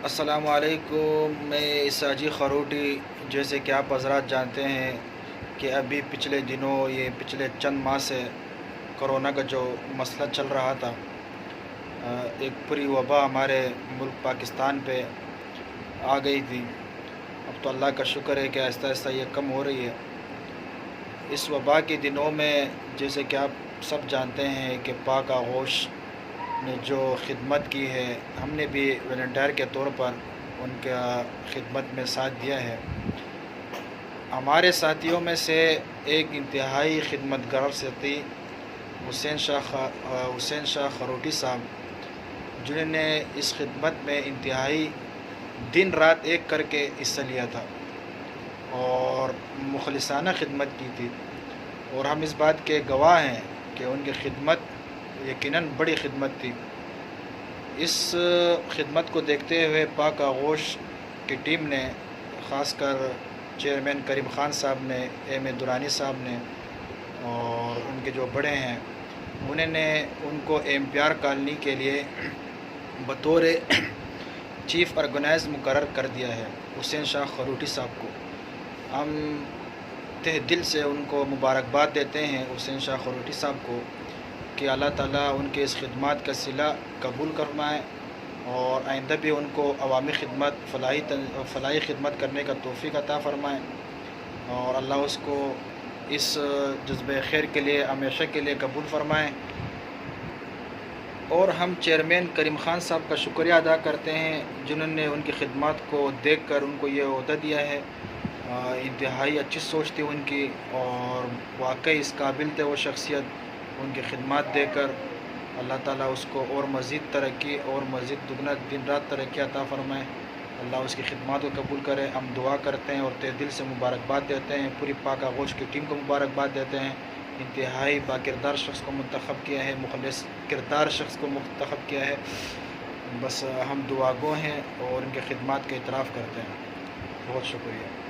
السلام علیکم، میں اساجی خروٹی۔ جیسے کہ آپ حضرات جانتے ہیں کہ ابھی پچھلے دنوں یہ پچھلے چند ماہ سے کرونا کا جو مسئلہ چل رہا تھا، ایک پوری وبا ہمارے ملک پاکستان پہ آ گئی تھی۔ اب تو اللہ کا شکر ہے کہ آہستہ آہستہ یہ کم ہو رہی ہے۔ اس وبا کے دنوں میں جیسے کہ آپ سب جانتے ہیں کہ پاک آغوش نے جو خدمت کی ہے، ہم نے بھی والنٹیئر کے طور پر ان کا خدمت میں ساتھ دیا ہے۔ ہمارے ساتھیوں میں سے ایک انتہائی خدمت گار ساتھی حسین شاہ خروٹی صاحب، جنہوں نے اس خدمت میں انتہائی دن رات ایک کر کے حصہ لیا تھا اور مخلصانہ خدمت کی تھی، اور ہم اس بات کے گواہ ہیں کہ ان کی خدمت یقیناً بڑی خدمت تھی۔ اس خدمت کو دیکھتے ہوئے پاک آغوش کی ٹیم نے، خاص کر چیئرمین کریم خان صاحب نے، ایم اے درانی صاحب نے اور ان کے جو بڑے ہیں، انہوں نے ان کو ایم پی آر کالونی کے لیے بطور چیف آرگنائز مقرر کر دیا ہے حسین شاہ خروٹی صاحب کو۔ ہم تہ دل سے ان کو مبارکباد دیتے ہیں حسین شاہ خروٹی صاحب کو کہ اللہ تعالیٰ ان کے اس خدمات کا صلہ قبول فرمائے اور آئندہ بھی ان کو عوامی خدمت، فلاحی خدمت کرنے کا توفیق عطا فرمائے، اور اللہ اس کو اس جذبہ خیر کے لیے ہمیشہ کے لیے قبول فرمائے۔ اور ہم چیئرمین کریم خان صاحب کا شکریہ ادا کرتے ہیں جنہوں نے ان کی خدمات کو دیکھ کر ان کو یہ عہدہ دیا ہے۔ انتہائی اچھی سوچ تھی ان کی، اور واقعی اس قابل تھے وہ شخصیت۔ ان کی خدمات دے کر اللہ تعالیٰ اس کو اور مزید ترقی اور مزید دگنا دن رات ترقی عطا فرمائے۔ اللہ اس کی خدمات کو قبول کرے۔ ہم دعا کرتے ہیں اور تہ دل سے مبارکباد دیتے ہیں، پوری پاک آغوش کی ٹیم کو مبارکباد دیتے ہیں۔ انتہائی با کردار شخص کو منتخب کیا ہے، مخلص کردار شخص کو منتخب کیا ہے۔ بس ہم دعا گو ہیں اور ان کے خدمات کا اعتراف کرتے ہیں۔ بہت شکریہ۔